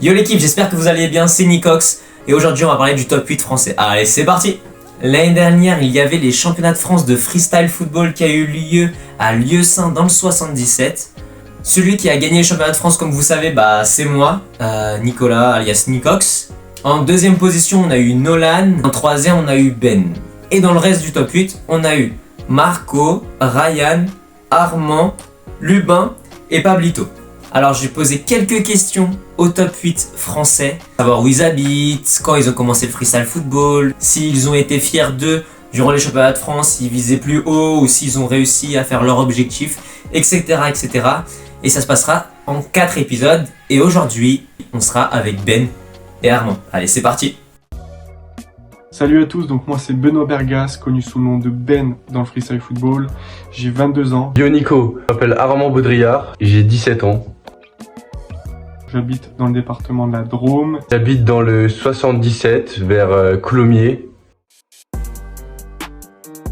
Yo l'équipe, j'espère que vous allez bien, c'est Nicox et aujourd'hui on va parler du top 8 français. Allez, c'est parti. L'année dernière, il y avait les championnats de France de freestyle football qui a eu lieu à Lieusaint dans le 77. Celui qui a gagné les championnats de France, comme vous savez, c'est moi, Nicolas alias Nicox. En deuxième position, on a eu Nolan. En troisième, on a eu Ben. Et dans le reste du top 8, on a eu Marco, Ryan, Armand, Lubin et Pablito. Alors j'ai posé quelques questions au top 8 français, savoir où ils habitent, quand ils ont commencé le freestyle football, s'ils ont été fiers d'eux durant les championnats de France, s'ils visaient plus haut ou s'ils ont réussi à faire leur objectif, etc. etc. Et ça se passera en 4 épisodes et aujourd'hui on sera avec Ben et Armand. Allez, c'est parti. Salut à tous, donc moi c'est Benoît Bergas, connu sous le nom de Ben dans le freestyle football. J'ai 22 ans. Yo Nico, je m'appelle Armand Baudrillard, j'ai 17 ans. J'habite dans le département de la Drôme. J'habite dans le 77 vers Coulommiers.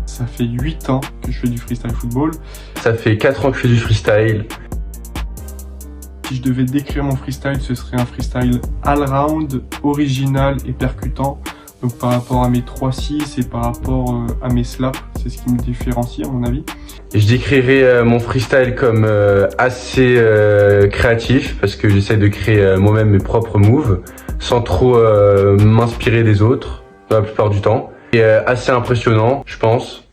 Ça fait 8 ans que je fais du freestyle football. Ça fait 4 ans que je fais du freestyle. Si je devais décrire mon freestyle, ce serait un freestyle all-round, original et percutant. Donc par rapport à mes 3-6 et par rapport à mes slaps, c'est ce qui me différencie à mon avis. Je décrirais mon freestyle comme assez créatif parce que j'essaie de créer moi-même mes propres moves sans trop m'inspirer des autres la plupart du temps. Et assez impressionnant, je pense.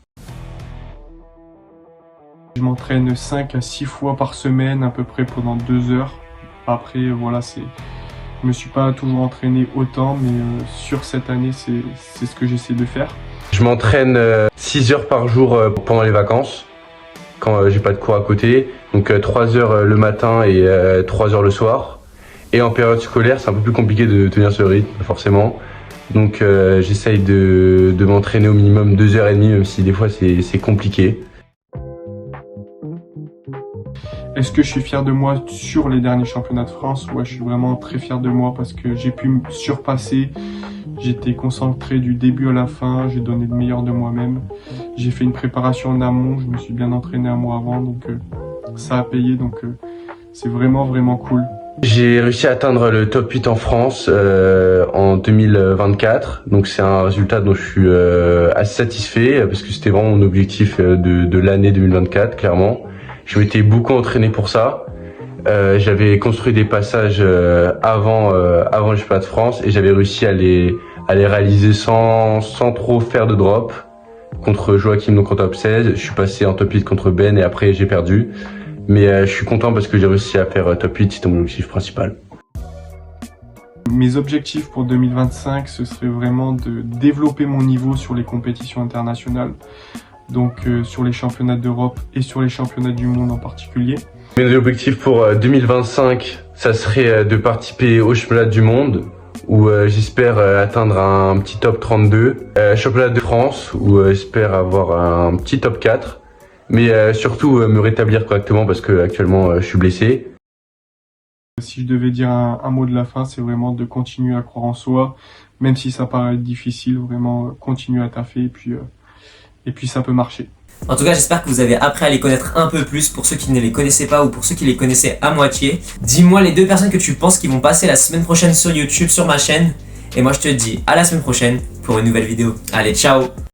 Je m'entraîne 5 à 6 fois par semaine à peu près pendant 2 heures. Après voilà, je me suis pas toujours entraîné autant, mais sur cette année, c'est ce que j'essaie de faire. Je m'entraîne 6 heures par jour pendant les vacances, quand j'ai pas de cours à côté. Donc 3 heures le matin et 3 heures le soir. Et en période scolaire, c'est un peu plus compliqué de tenir ce rythme, forcément. Donc j'essaye de m'entraîner au minimum 2h30, même si des fois c'est compliqué. Est-ce que je suis fier de moi sur les derniers championnats de France? Ouais, je suis vraiment très fier de moi parce que j'ai pu me surpasser. J'étais concentré du début à la fin, j'ai donné le meilleur de moi-même. J'ai fait une préparation en amont, je me suis bien entraîné un mois avant, donc ça a payé, donc c'est vraiment cool. J'ai réussi à atteindre le top 8 en France en 2024, donc c'est un résultat dont je suis assez satisfait parce que c'était vraiment mon objectif de l'année 2024, clairement. Je m'étais beaucoup entraîné pour ça. J'avais construit des passages avant le championnat de France et j'avais réussi à les réaliser sans trop faire de drop. Contre Joachim, donc en top 16, je suis passé en top 8 contre Ben et après j'ai perdu. Mais je suis content parce que j'ai réussi à faire top 8, c'était mon objectif principal. Mes objectifs pour 2025, ce serait vraiment de développer mon niveau sur les compétitions internationales. Donc sur les championnats d'Europe et sur les championnats du monde en particulier. Mes objectifs pour 2025, ça serait de participer au championnat du monde, où j'espère atteindre un petit top 32. Championnat de France, où j'espère avoir un petit top 4. Mais surtout me rétablir correctement parce que actuellement je suis blessé. Si je devais dire un mot de la fin, c'est vraiment de continuer à croire en soi, même si ça paraît difficile, vraiment continuer à taffer et puis ça peut marcher. En tout cas, j'espère que vous avez appris à les connaître un peu plus pour ceux qui ne les connaissaient pas ou pour ceux qui les connaissaient à moitié. Dis-moi les 2 personnes que tu penses qui vont passer la semaine prochaine sur YouTube, sur ma chaîne. Et moi je te dis à la semaine prochaine pour une nouvelle vidéo. Allez, ciao!